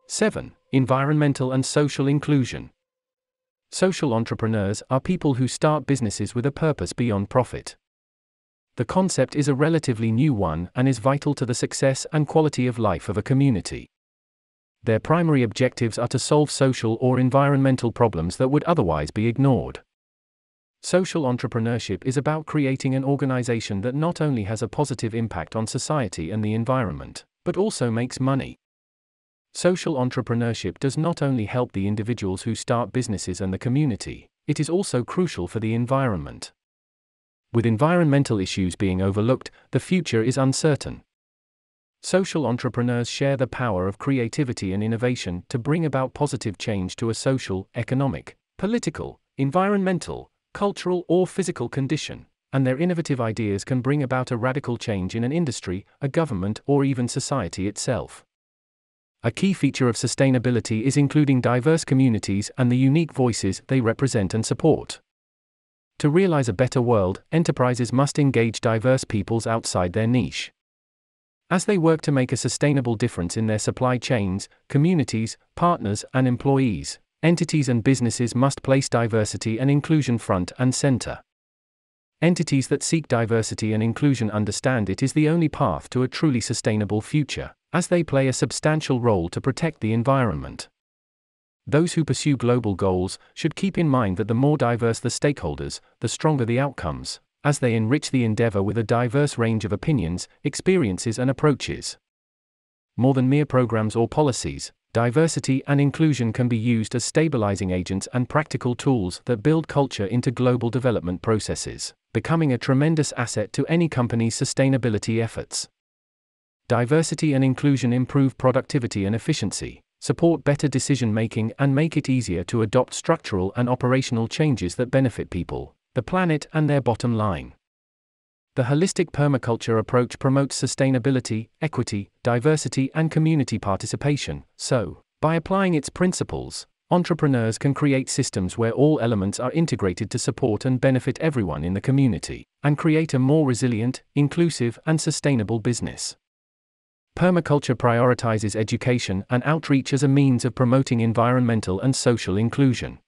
7. Environmental and social inclusion. Social entrepreneurs are people who start businesses with a purpose beyond profit. The concept is a relatively new one and is vital to the success and quality of life of a community. Their primary objectives are to solve social or environmental problems that would otherwise be ignored. Social entrepreneurship is about creating an organization that not only has a positive impact on society and the environment, but also makes money. Social entrepreneurship does not only help the individuals who start businesses and the community, it is also crucial for the environment. With environmental issues being overlooked, the future is uncertain. Social entrepreneurs share the power of creativity and innovation to bring about positive change to a social, economic, political, environmental, cultural or physical condition, and their innovative ideas can bring about a radical change in an industry, a government, or even society itself. A key feature of sustainability is including diverse communities and the unique voices they represent and support. To realize a better world, enterprises must engage diverse peoples outside their niche. As they work to make a sustainable difference in their supply chains, communities, partners, and employees, entities and businesses must place diversity and inclusion front and center. Entities that seek diversity and inclusion understand it is the only path to a truly sustainable future, as they play a substantial role to protect the environment. Those who pursue global goals should keep in mind that the more diverse the stakeholders, the stronger the outcomes, as they enrich the endeavor with a diverse range of opinions, experiences, and approaches. More than mere programs or policies, diversity and inclusion can be used as stabilizing agents and practical tools that build culture into global development processes, becoming a tremendous asset to any company's sustainability efforts. Diversity and inclusion improve productivity and efficiency, support better decision-making, and make it easier to adopt structural and operational changes that benefit people, the planet, and their bottom line. The holistic permaculture approach promotes sustainability, equity, diversity, and community participation, so, by applying its principles, entrepreneurs can create systems where all elements are integrated to support and benefit everyone in the community, and create a more resilient, inclusive, and sustainable business. Permaculture prioritizes education and outreach as a means of promoting environmental and social inclusion.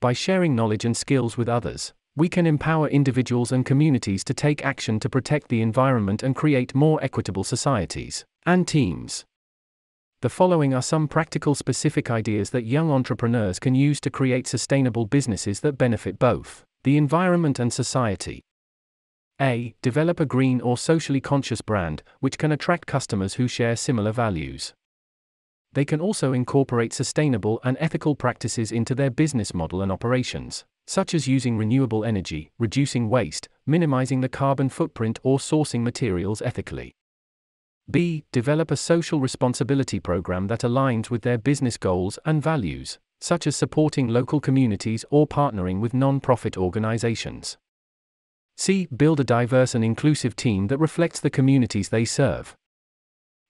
By sharing knowledge and skills with others, we can empower individuals and communities to take action to protect the environment and create more equitable societies and teams. The following are some practical specific ideas that young entrepreneurs can use to create sustainable businesses that benefit both the environment and society. A. Develop a green or socially conscious brand, which can attract customers who share similar values. They can also incorporate sustainable and ethical practices into their business model and operations, such as using renewable energy, reducing waste, minimizing the carbon footprint, or sourcing materials ethically. B. Develop a social responsibility program that aligns with their business goals and values, such as supporting local communities or partnering with non-profit organizations. C. Build a diverse and inclusive team that reflects the communities they serve.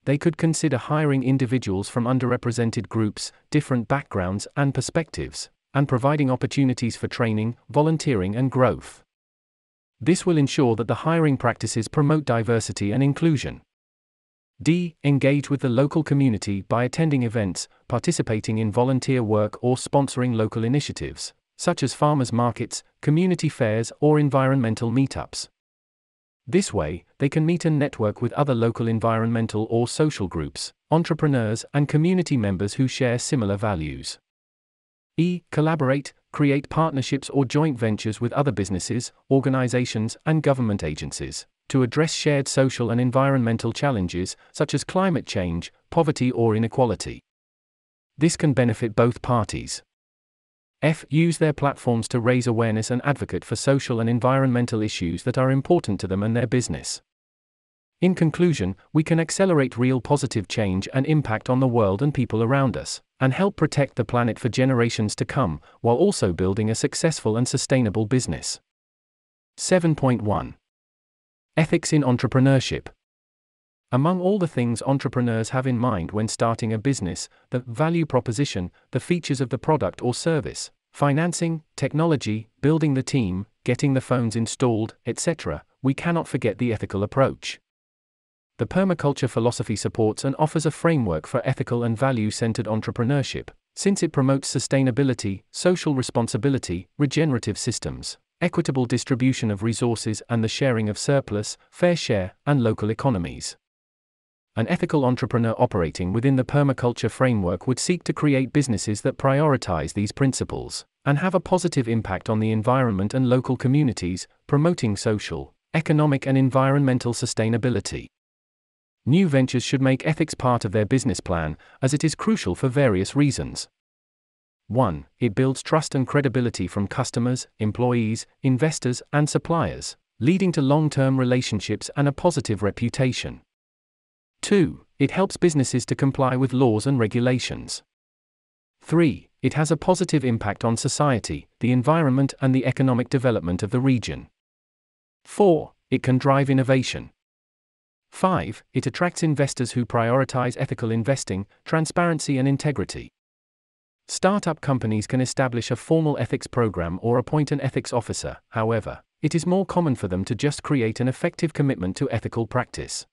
They could consider hiring individuals from underrepresented groups, different backgrounds and perspectives, and providing opportunities for training, volunteering, and growth. This will ensure that the hiring practices promote diversity and inclusion. D. Engage with the local community by attending events, participating in volunteer work, or sponsoring local initiatives, such as farmers' markets, community fairs, or environmental meetups. This way, they can meet and network with other local environmental or social groups, entrepreneurs, and community members who share similar values. E. Collaborate, create partnerships or joint ventures with other businesses, organizations, and government agencies to address shared social and environmental challenges, such as climate change, poverty, or inequality. This can benefit both parties. F. Use their platforms to raise awareness and advocate for social and environmental issues that are important to them and their business. In conclusion, we can accelerate real positive change and impact on the world and people around us, and help protect the planet for generations to come, while also building a successful and sustainable business. 7.1. Ethics in entrepreneurship. Among all the things entrepreneurs have in mind when starting a business, the value proposition, the features of the product or service, financing, technology, building the team, getting the phones installed, etc., we cannot forget the ethical approach. The permaculture philosophy supports and offers a framework for ethical and value-centered entrepreneurship, since it promotes sustainability, social responsibility, regenerative systems, equitable distribution of resources, and the sharing of surplus, fair share, and local economies. An ethical entrepreneur operating within the permaculture framework would seek to create businesses that prioritize these principles and have a positive impact on the environment and local communities, promoting social, economic, and environmental sustainability. New ventures should make ethics part of their business plan, as it is crucial for various reasons. 1. It builds trust and credibility from customers, employees, investors, and suppliers, leading to long-term relationships and a positive reputation. 2. It helps businesses to comply with laws and regulations. 3. It has a positive impact on society, the environment, and the economic development of the region. 4. It can drive innovation. 5. It attracts investors who prioritize ethical investing, transparency, and integrity. Startup companies can establish a formal ethics program or appoint an ethics officer. However, it is more common for them to just create an effective commitment to ethical practice.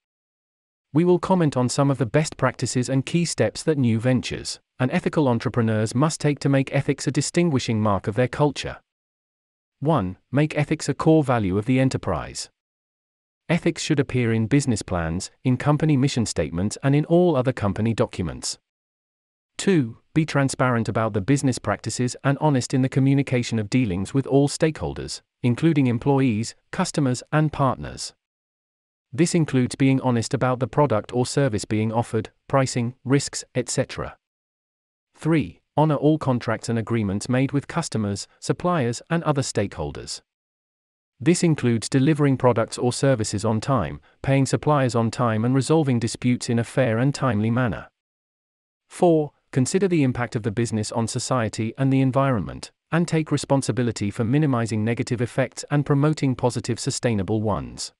We will comment on some of the best practices and key steps that new ventures and ethical entrepreneurs must take to make ethics a distinguishing mark of their culture. 1. Make ethics a core value of the enterprise. Ethics should appear in business plans, in company mission statements, and in all other company documents. 2. Be transparent about the business practices and honest in the communication of dealings with all stakeholders, including employees, customers, and partners. This includes being honest about the product or service being offered, pricing, risks, etc. 3. Honor all contracts and agreements made with customers, suppliers, and other stakeholders. This includes delivering products or services on time, paying suppliers on time, and resolving disputes in a fair and timely manner. 4. Consider the impact of the business on society and the environment, and take responsibility for minimizing negative effects and promoting positive sustainable ones.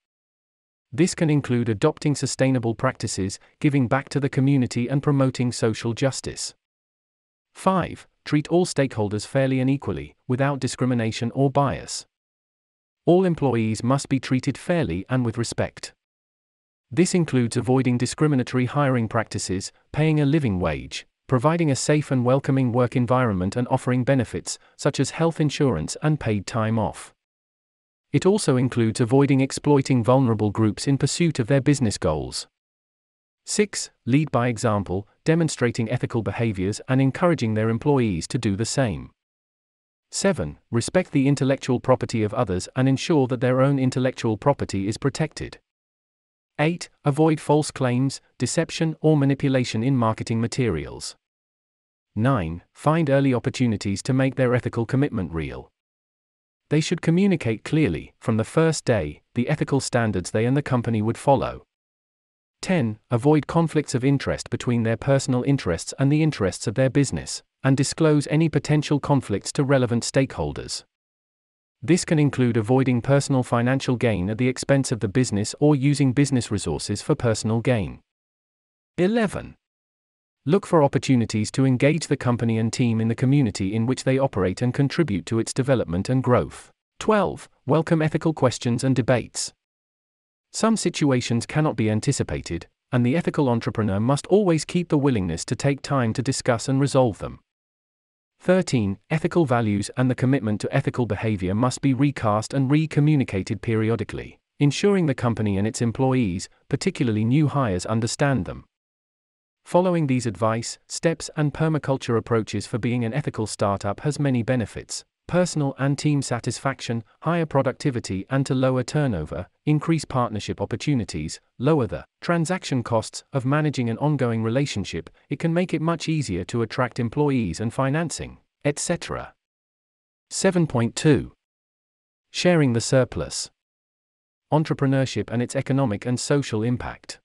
This can include adopting sustainable practices, giving back to the community, and promoting social justice. 5. Treat all stakeholders fairly and equally, without discrimination or bias. All employees must be treated fairly and with respect. This includes avoiding discriminatory hiring practices, paying a living wage, providing a safe and welcoming work environment, and offering benefits, such as health insurance and paid time off. It also includes avoiding exploiting vulnerable groups in pursuit of their business goals. 6. Lead by example, demonstrating ethical behaviors and encouraging their employees to do the same. 7. Respect the intellectual property of others and ensure that their own intellectual property is protected. 8. Avoid false claims, deception, or manipulation in marketing materials. 9. Find early opportunities to make their ethical commitment real. They should communicate clearly, from the first day, the ethical standards they and the company would follow. 10. Avoid conflicts of interest between their personal interests and the interests of their business, and disclose any potential conflicts to relevant stakeholders. This can include avoiding personal financial gain at the expense of the business or using business resources for personal gain. 11. Look for opportunities to engage the company and team in the community in which they operate and contribute to its development and growth. 12. Welcome ethical questions and debates. Some situations cannot be anticipated, and the ethical entrepreneur must always keep the willingness to take time to discuss and resolve them. 13. Ethical values and the commitment to ethical behavior must be recast and re-communicated periodically, ensuring the company and its employees, particularly new hires, understand them. Following these advice, steps, and permaculture approaches for being an ethical startup has many benefits: personal and team satisfaction, higher productivity and to lower turnover, increase partnership opportunities, lower the transaction costs of managing an ongoing relationship, it can make it much easier to attract employees and financing, etc. 7.2. Sharing the surplus. Entrepreneurship and its economic and social impact.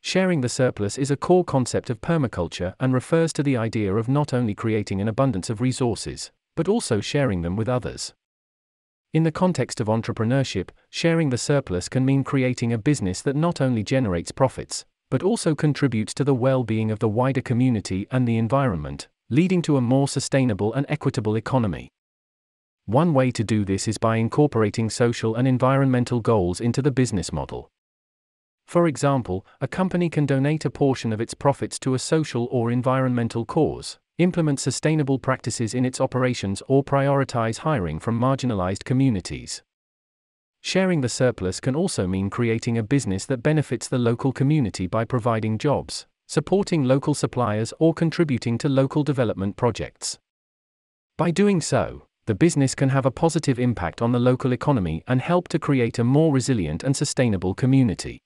Sharing the surplus is a core concept of permaculture and refers to the idea of not only creating an abundance of resources, but also sharing them with others. In the context of entrepreneurship, sharing the surplus can mean creating a business that not only generates profits, but also contributes to the well-being of the wider community and the environment, leading to a more sustainable and equitable economy. One way to do this is by incorporating social and environmental goals into the business model. For example, a company can donate a portion of its profits to a social or environmental cause, implement sustainable practices in its operations, or prioritize hiring from marginalized communities. Sharing the surplus can also mean creating a business that benefits the local community by providing jobs, supporting local suppliers, or contributing to local development projects. By doing so, the business can have a positive impact on the local economy and help to create a more resilient and sustainable community.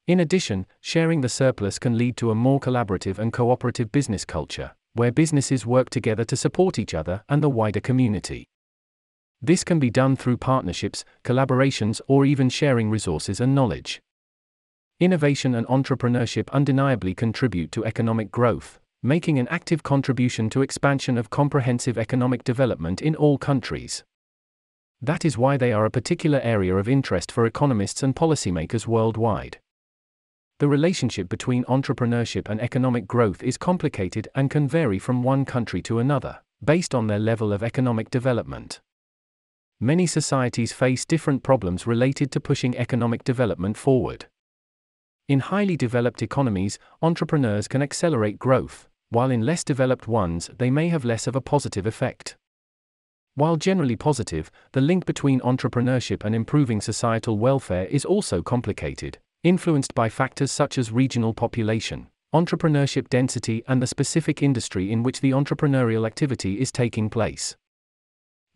In addition, sharing the surplus can lead to a more collaborative and cooperative business culture, where businesses work together to support each other and the wider community. This can be done through partnerships, collaborations, or even sharing resources and knowledge. Innovation and entrepreneurship undeniably contribute to economic growth, making an active contribution to expansion of comprehensive economic development in all countries. That is why they are a particular area of interest for economists and policymakers worldwide. The relationship between entrepreneurship and economic growth is complicated and can vary from one country to another, based on their level of economic development. Many societies face different problems related to pushing economic development forward. In highly developed economies, entrepreneurs can accelerate growth, while in less developed ones they may have less of a positive effect. While generally positive, the link between entrepreneurship and improving societal welfare is also complicated, influenced by factors such as regional population, entrepreneurship density, and the specific industry in which the entrepreneurial activity is taking place.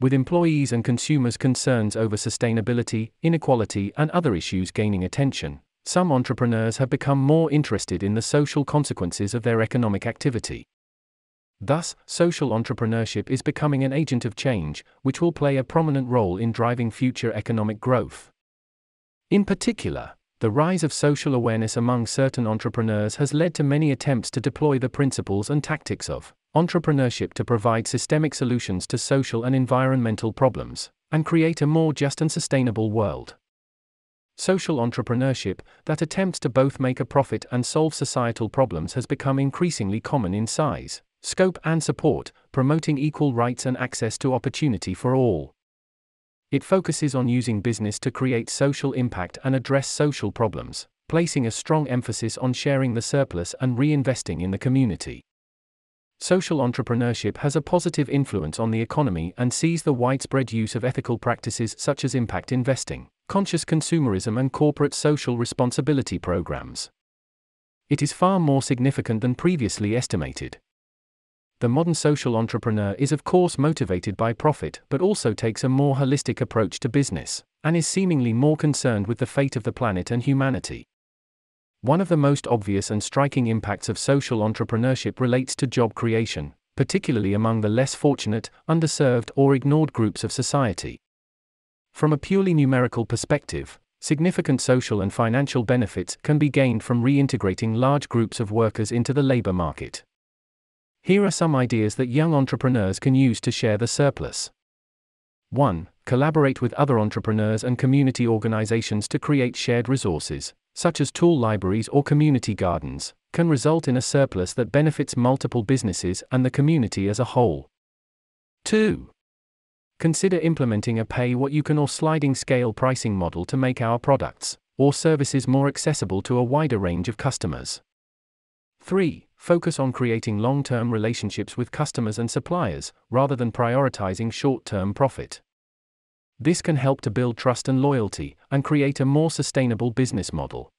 With employees and consumers' concerns over sustainability, inequality, and other issues gaining attention, some entrepreneurs have become more interested in the social consequences of their economic activity. Thus, social entrepreneurship is becoming an agent of change, which will play a prominent role in driving future economic growth. In particular, the rise of social awareness among certain entrepreneurs has led to many attempts to deploy the principles and tactics of entrepreneurship to provide systemic solutions to social and environmental problems, and create a more just and sustainable world. Social entrepreneurship, that attempts to both make a profit and solve societal problems, has become increasingly common in size, scope, and support, promoting equal rights and access to opportunity for all. It focuses on using business to create social impact and address social problems, placing a strong emphasis on sharing the surplus and reinvesting in the community. Social entrepreneurship has a positive influence on the economy and sees the widespread use of ethical practices such as impact investing, conscious consumerism, and corporate social responsibility programs. It is far more significant than previously estimated. The modern social entrepreneur is of course motivated by profit, but also takes a more holistic approach to business, and is seemingly more concerned with the fate of the planet and humanity. One of the most obvious and striking impacts of social entrepreneurship relates to job creation, particularly among the less fortunate, underserved, or ignored groups of society. From a purely numerical perspective, significant social and financial benefits can be gained from reintegrating large groups of workers into the labor market. Here are some ideas that young entrepreneurs can use to share the surplus. 1. Collaborate with other entrepreneurs and community organizations to create shared resources, such as tool libraries or community gardens, can result in a surplus that benefits multiple businesses and the community as a whole. 2. Consider implementing a pay-what-you-can or sliding-scale pricing model to make our products or services more accessible to a wider range of customers. 3. Focus on creating long-term relationships with customers and suppliers, rather than prioritizing short-term profit. This can help to build trust and loyalty, and create a more sustainable business model.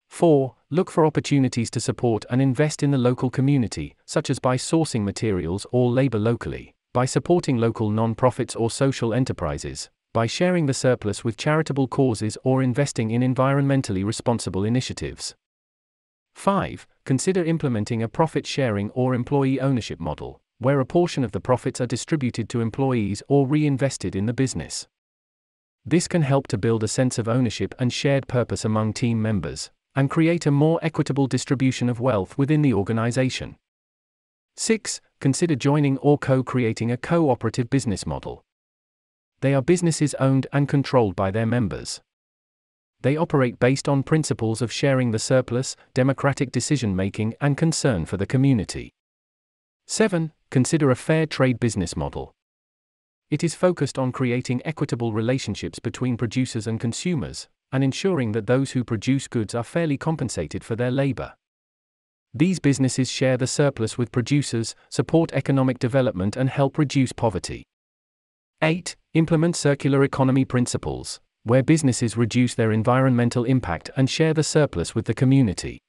4. Look for opportunities to support and invest in the local community, such as by sourcing materials or labor locally, by supporting local non-profits or social enterprises, by sharing the surplus with charitable causes, or investing in environmentally responsible initiatives. 5. Consider implementing a profit-sharing or employee ownership model, where a portion of the profits are distributed to employees or reinvested in the business. This can help to build a sense of ownership and shared purpose among team members, and create a more equitable distribution of wealth within the organization. 6. Consider joining or co-creating a cooperative business model. They are businesses owned and controlled by their members. They operate based on principles of sharing the surplus, democratic decision-making, and concern for the community. 7. Consider a fair trade business model. It is focused on creating equitable relationships between producers and consumers, and ensuring that those who produce goods are fairly compensated for their labor. These businesses share the surplus with producers, support economic development, and help reduce poverty. 8. Implement circular economy principles, where businesses reduce their environmental impact and share the surplus with the community.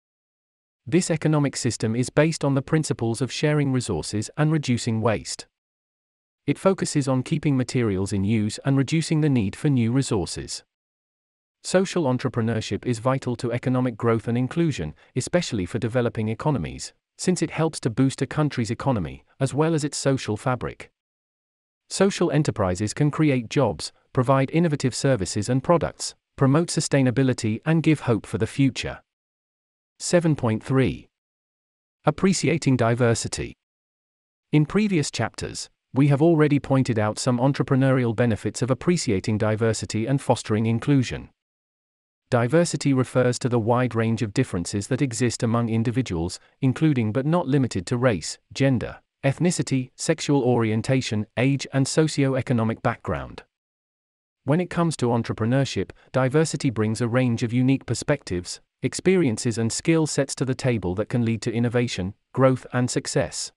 This economic system is based on the principles of sharing resources and reducing waste. It focuses on keeping materials in use and reducing the need for new resources. Social entrepreneurship is vital to economic growth and inclusion, especially for developing economies, since it helps to boost a country's economy, as well as its social fabric. Social enterprises can create jobs, provide innovative services and products, promote sustainability, and give hope for the future. 7.3. Appreciating diversity. In previous chapters, we have already pointed out some entrepreneurial benefits of appreciating diversity and fostering inclusion. Diversity refers to the wide range of differences that exist among individuals, including but not limited to race, gender, ethnicity, sexual orientation, age, and socio-economic background. When it comes to entrepreneurship, diversity brings a range of unique perspectives, experiences, and skill sets to the table that can lead to innovation, growth, and success.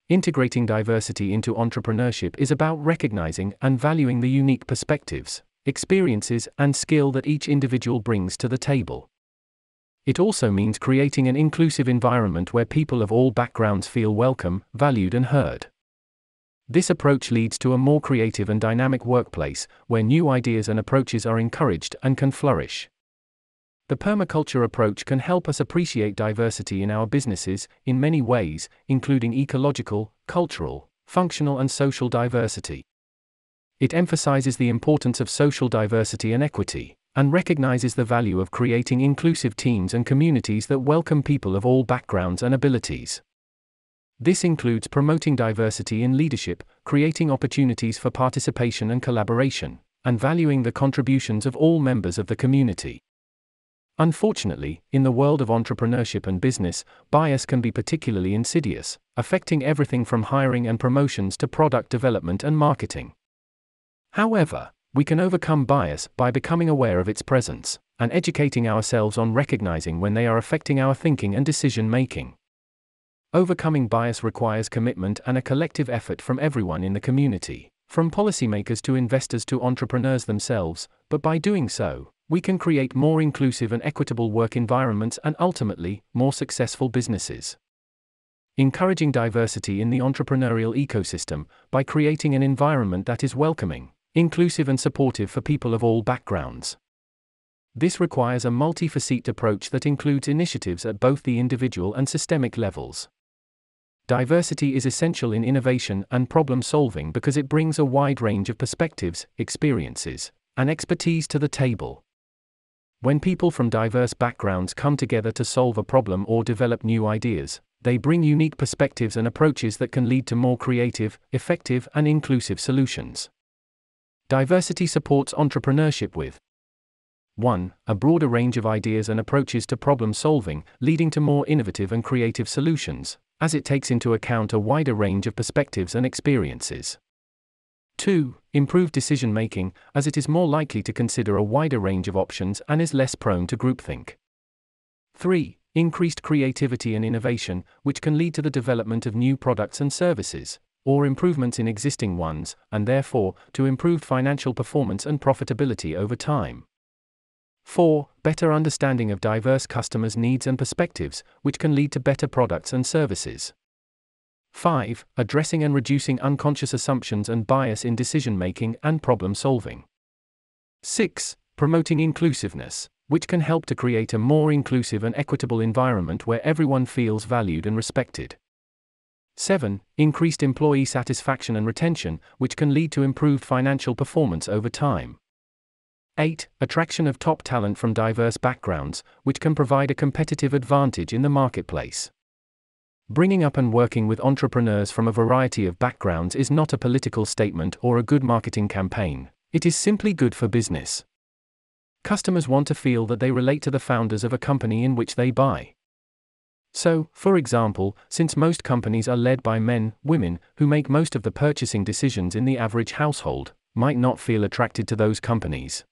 Integrating diversity into entrepreneurship is about recognizing and valuing the unique perspectives, experiences, and skill that each individual brings to the table. It also means creating an inclusive environment where people of all backgrounds feel welcome, valued, and heard. This approach leads to a more creative and dynamic workplace, where new ideas and approaches are encouraged and can flourish. The permaculture approach can help us appreciate diversity in our businesses in many ways, including ecological, cultural, functional, and social diversity. It emphasizes the importance of social diversity and equity, and recognizes the value of creating inclusive teams and communities that welcome people of all backgrounds and abilities. This includes promoting diversity in leadership, creating opportunities for participation and collaboration, and valuing the contributions of all members of the community. Unfortunately, in the world of entrepreneurship and business, bias can be particularly insidious, affecting everything from hiring and promotions to product development and marketing. However, we can overcome bias by becoming aware of its presence, and educating ourselves on recognizing when they are affecting our thinking and decision-making. Overcoming bias requires commitment and a collective effort from everyone in the community, from policymakers to investors to entrepreneurs themselves, but by doing so, we can create more inclusive and equitable work environments and ultimately, more successful businesses. Encouraging diversity in the entrepreneurial ecosystem by creating an environment that is welcoming, inclusive, and supportive for people of all backgrounds. This requires a multi-facet approach that includes initiatives at both the individual and systemic levels. Diversity is essential in innovation and problem-solving because it brings a wide range of perspectives, experiences, and expertise to the table. When people from diverse backgrounds come together to solve a problem or develop new ideas, they bring unique perspectives and approaches that can lead to more creative, effective, and inclusive solutions. Diversity supports entrepreneurship with 1. A broader range of ideas and approaches to problem solving, leading to more innovative and creative solutions, as it takes into account a wider range of perspectives and experiences. 2. Improved decision-making, as it is more likely to consider a wider range of options and is less prone to groupthink. 3. Increased creativity and innovation, which can lead to the development of new products and services, or improvements in existing ones, and therefore, to improved financial performance and profitability over time. 4. Better understanding of diverse customers' needs and perspectives, which can lead to better products and services. 5. Addressing and reducing unconscious assumptions and bias in decision-making and problem-solving. 6. Promoting inclusiveness, which can help to create a more inclusive and equitable environment where everyone feels valued and respected. 7. Increased employee satisfaction and retention, which can lead to improved financial performance over time. 8. Attraction of top talent from diverse backgrounds, which can provide a competitive advantage in the marketplace. Bringing up and working with entrepreneurs from a variety of backgrounds is not a political statement or a good marketing campaign, it is simply good for business. Customers want to feel that they relate to the founders of a company in which they buy. So, for example, since most companies are led by men, women, who make most of the purchasing decisions in the average household, might not feel attracted to those companies.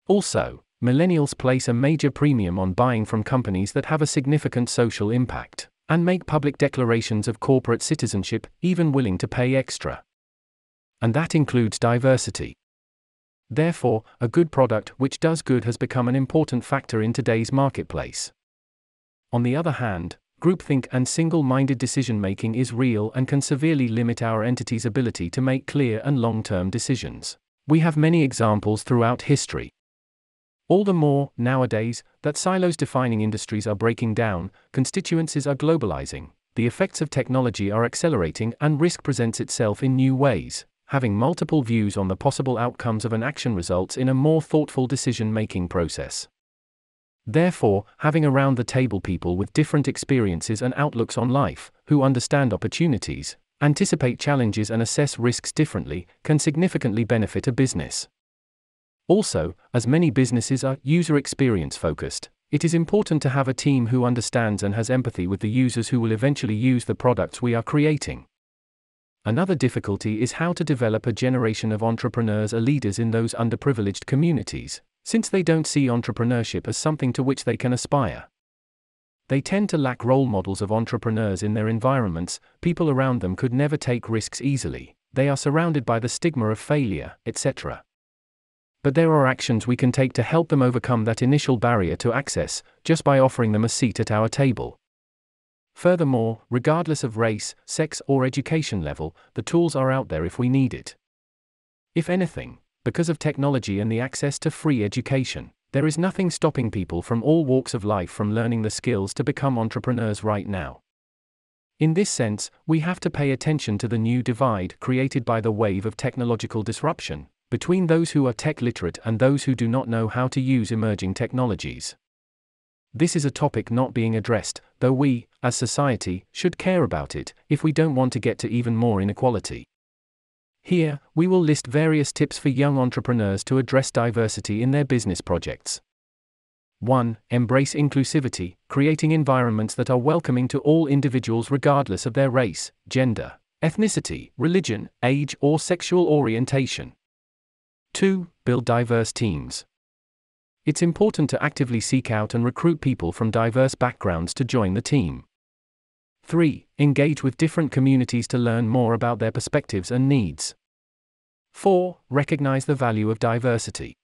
Also, millennials place a major premium on buying from companies that have a significant social impact, and make public declarations of corporate citizenship, even willing to pay extra. And that includes diversity. Therefore, a good product which does good has become an important factor in today's marketplace. On the other hand, groupthink and single-minded decision-making is real and can severely limit our entity's ability to make clear and long-term decisions. We have many examples throughout history. All the more, nowadays, that silos defining industries are breaking down, constituencies are globalizing, the effects of technology are accelerating, and risk presents itself in new ways. Having multiple views on the possible outcomes of an action results in a more thoughtful decision-making process. Therefore, having around the table people with different experiences and outlooks on life, who understand opportunities, anticipate challenges and assess risks differently, can significantly benefit a business. Also, as many businesses are user experience focused, it is important to have a team who understands and has empathy with the users who will eventually use the products we are creating. Another difficulty is how to develop a generation of entrepreneurs or leaders in those underprivileged communities, since they don't see entrepreneurship as something to which they can aspire. They tend to lack role models of entrepreneurs in their environments, people around them could never take risks easily, they are surrounded by the stigma of failure, etc. But there are actions we can take to help them overcome that initial barrier to access, just by offering them a seat at our table. Furthermore, regardless of race, sex, or education level, the tools are out there if we need it. If anything, because of technology and the access to free education, there is nothing stopping people from all walks of life from learning the skills to become entrepreneurs right now. In this sense, we have to pay attention to the new divide created by the wave of technological disruption, between those who are tech literate and those who do not know how to use emerging technologies. This is a topic not being addressed, though we, as society, should care about it, if we don't want to get to even more inequality. Here, we will list various tips for young entrepreneurs to address diversity in their business projects. 1. Embrace inclusivity, creating environments that are welcoming to all individuals regardless of their race, gender, ethnicity, religion, age, or sexual orientation. 2. Build diverse teams. It's important to actively seek out and recruit people from diverse backgrounds to join the team. 3. Engage with different communities to learn more about their perspectives and needs. 4. Recognize the value of diversity.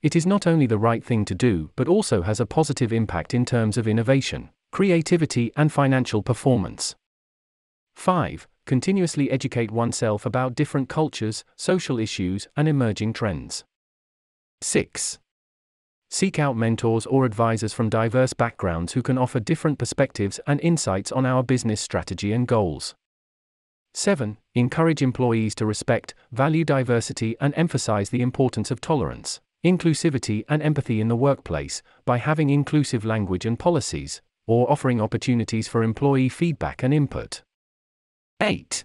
It is not only the right thing to do but also has a positive impact in terms of innovation, creativity, and financial performance. 5. Continuously educate oneself about different cultures, social issues, and emerging trends. 6. Seek out mentors or advisors from diverse backgrounds who can offer different perspectives and insights on our business strategy and goals. 7. Encourage employees to respect, value diversity, and emphasize the importance of tolerance, inclusivity, and empathy in the workplace, by having inclusive language and policies, or offering opportunities for employee feedback and input. 8.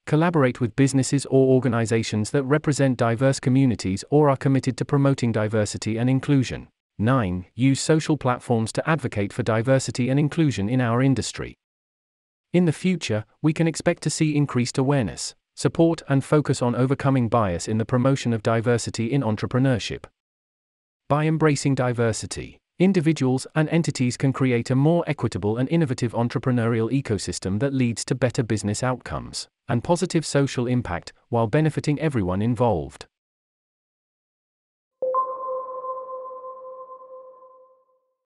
Collaborate with businesses or organizations that represent diverse communities or are committed to promoting diversity and inclusion. 9. Use social platforms to advocate for diversity and inclusion in our industry. In the future, we can expect to see increased awareness, support, and focus on overcoming bias in the promotion of diversity in entrepreneurship. By embracing diversity, individuals and entities can create a more equitable and innovative entrepreneurial ecosystem that leads to better business outcomes and positive social impact while benefiting everyone involved.